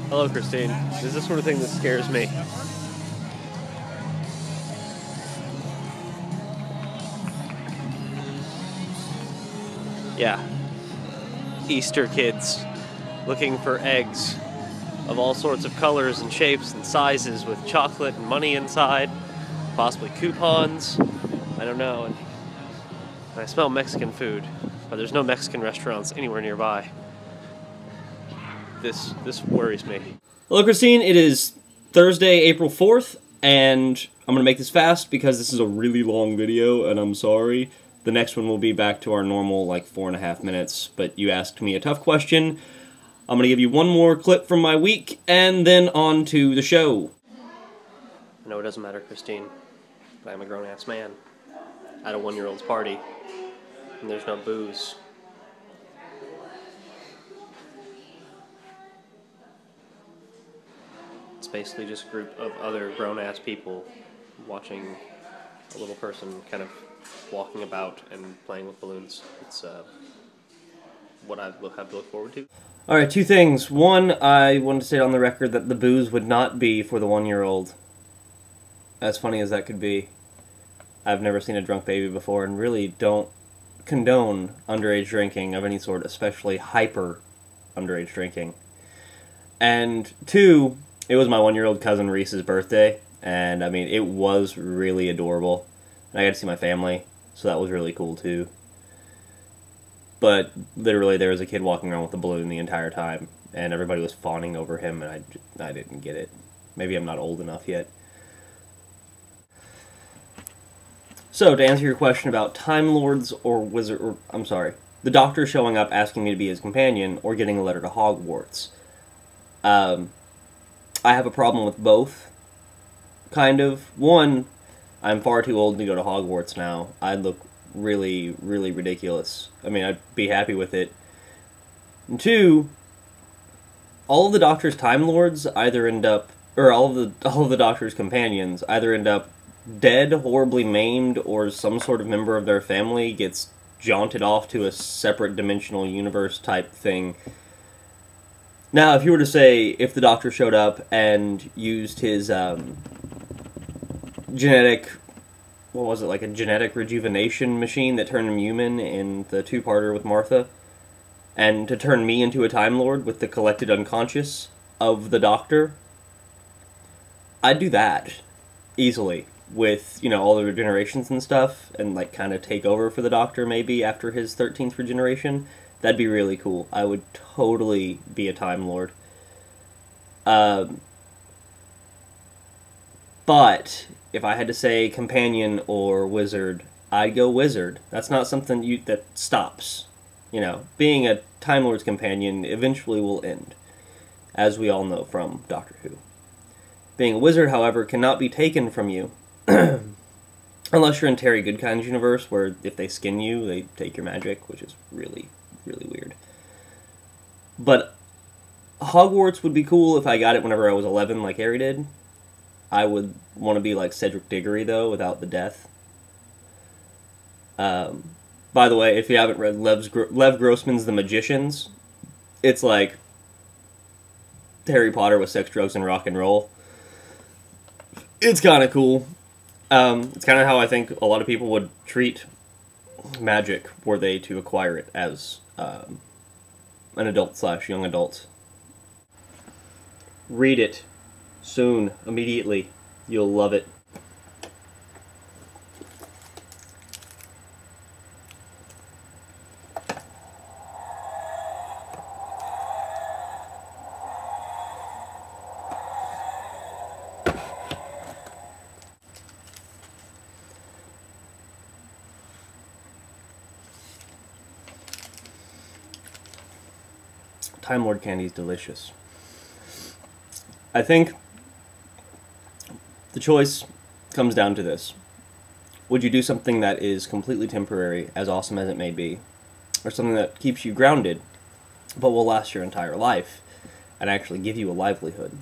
Hello, Christine. This is the sort of thing that scares me. Yeah. Easter kids looking for eggs of all sorts of colors and shapes and sizes with chocolate and money inside, possibly coupons. I don't know. And I smell Mexican food, but there's no Mexican restaurants anywhere nearby. This worries me. Hello, Christine. It is Thursday, April 4th, and I'm going to make this fast because this is a really long video, and I'm sorry. The next one will be back to our normal, like, 4.5 minutes, but you asked me a tough question. I'm going to give you one more clip from my week, and then on to the show. I know it doesn't matter, Christine, but I'm a grown-ass man at a 1-year-old's party, and there's no booze. It's basically just a group of other grown-ass people watching a little person kind of walking about and playing with balloons. It's what I have to look forward to. Alright, two things. One, I wanted to state on the record that the booze would not be for the 1-year-old. As funny as that could be. I've never seen a drunk baby before and really don't condone underage drinking of any sort, especially hyper underage drinking. And two, it was my 1-year-old cousin Reese's birthday, and I mean, it was really adorable. And I got to see my family, so that was really cool too. But literally, there was a kid walking around with a balloon the entire time, and everybody was fawning over him, and I didn't get it. Maybe I'm not old enough yet. So, to answer your question about Time Lords or the Doctor showing up asking me to be his companion, or getting a letter to Hogwarts. I have a problem with both, kind of. One, I'm far too old to go to Hogwarts now. I'd look really, really ridiculous. I mean, I'd be happy with it. And two, all of the Doctor's Time Lords either end up, or all of the Doctor's companions either end up dead, horribly maimed, or some sort of member of their family gets jaunted off to a separate dimensional universe type thing. Now, if you were to say, if the Doctor showed up and used his, genetic, what was it, like a genetic rejuvenation machine that turned him human in the two-parter with Martha, and to turn me into a Time Lord with the collected unconscious of the Doctor, I'd do that, easily, with, you know, all the regenerations and stuff, and, like, kind of take over for the Doctor, maybe, after his 13th regeneration. That'd be really cool. I would totally be a Time Lord. But if I had to say companion or wizard, I'd go wizard. That's not something that stops. You know, being a Time Lord's companion eventually will end, as we all know from Doctor Who. Being a wizard, however, cannot be taken from you. Unless you're in Terry Goodkind's universe, where if they skin you, they take your magic, which is really weird. But Hogwarts would be cool if I got it whenever I was 11, like Harry did. I would want to be like Cedric Diggory, though, without the death. By the way, if you haven't read Lev Grossman's The Magicians, it's like Harry Potter with sex, drugs, and rock and roll. It's kind of cool. It's kind of how I think a lot of people would treat magic were they to acquire it as an adult/young adult. Read it soon, immediately. You'll love it. Time Lord candy is delicious. I think the choice comes down to this. Would you do something that is completely temporary, as awesome as it may be, or something that keeps you grounded, but will last your entire life, and actually give you a livelihood?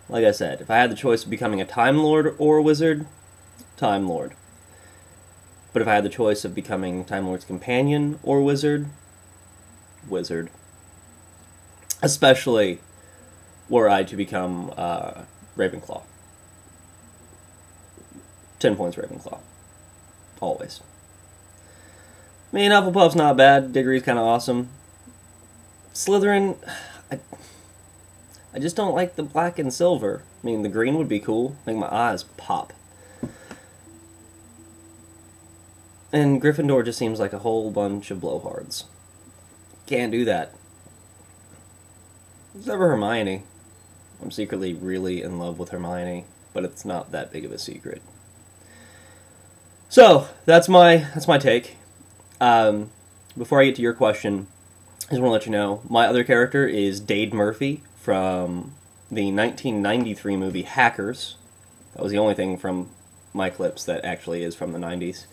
Like I said, if I had the choice of becoming a Time Lord or a wizard, Time Lord. But if I had the choice of becoming Time Lord's companion or wizard, wizard. Especially were I to become Ravenclaw. 10 points Ravenclaw. Always. I mean, Hufflepuff's not bad. Diggory's kind of awesome. Slytherin, I just don't like the black and silver. I mean, the green would be cool. Make my eyes pop. And Gryffindor just seems like a whole bunch of blowhards. Can't do that. Except for Hermione. I'm secretly really in love with Hermione, but it's not that big of a secret. So, that's my take. Before I get to your question, I just want to let you know, my other character is Dade Murphy from the 1993 movie Hackers. That was the only thing from my clips that actually is from the 90s.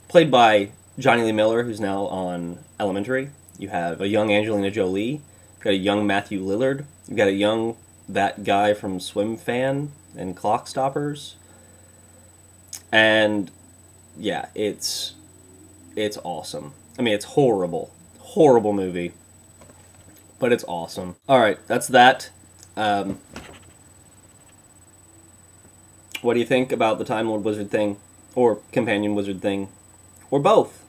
Played by Johnny Lee Miller, who's now on Elementary. You have a young Angelina Jolie. You've got a young Matthew Lillard. You've got a young, that guy from Swim Fan and Clock Stoppers. And, yeah, it's awesome. I mean, it's horrible. Horrible movie. But it's awesome. Alright, that's that. What do you think about the Time Lord Wizard thing? Or Companion Wizard thing? Or both?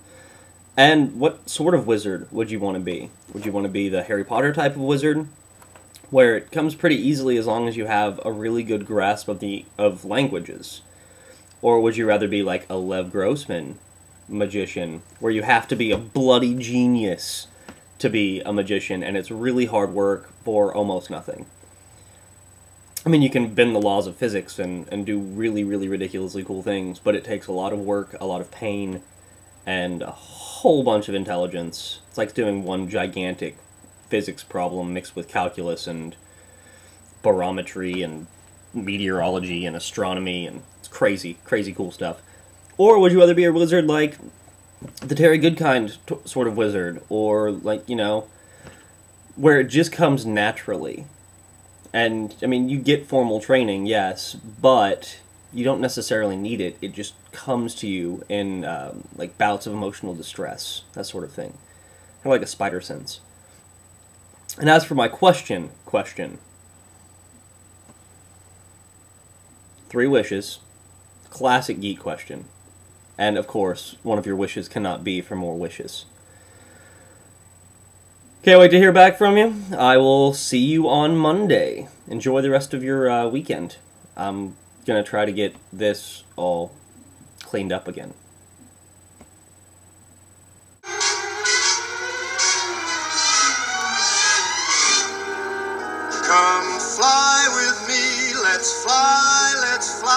And what sort of wizard would you want to be? Would you want to be the Harry Potter type of wizard, where it comes pretty easily as long as you have a really good grasp of languages? Or would you rather be like a Lev Grossman magician, where you have to be a bloody genius to be a magician, and it's really hard work for almost nothing? I mean, you can bend the laws of physics and do really, really ridiculously cool things, but it takes a lot of work, a lot of pain, and a whole bunch of intelligence. It's like doing one gigantic physics problem mixed with calculus and barometry and meteorology and astronomy, and it's crazy, crazy cool stuff. Or would you rather be a wizard like the Terry Goodkind sort of wizard, or like, you know, where it just comes naturally? And, I mean, you get formal training, yes, but you don't necessarily need it. It just comes to you in, like, bouts of emotional distress, that sort of thing. Kind of like a spider sense. And as for my question. 3 wishes. Classic geek question. And, of course, one of your wishes cannot be for more wishes. Can't wait to hear back from you. I will see you on Monday. Enjoy the rest of your weekend. I'm going to try to get this all cleaned up again. Come fly with me, let's fly, let's fly.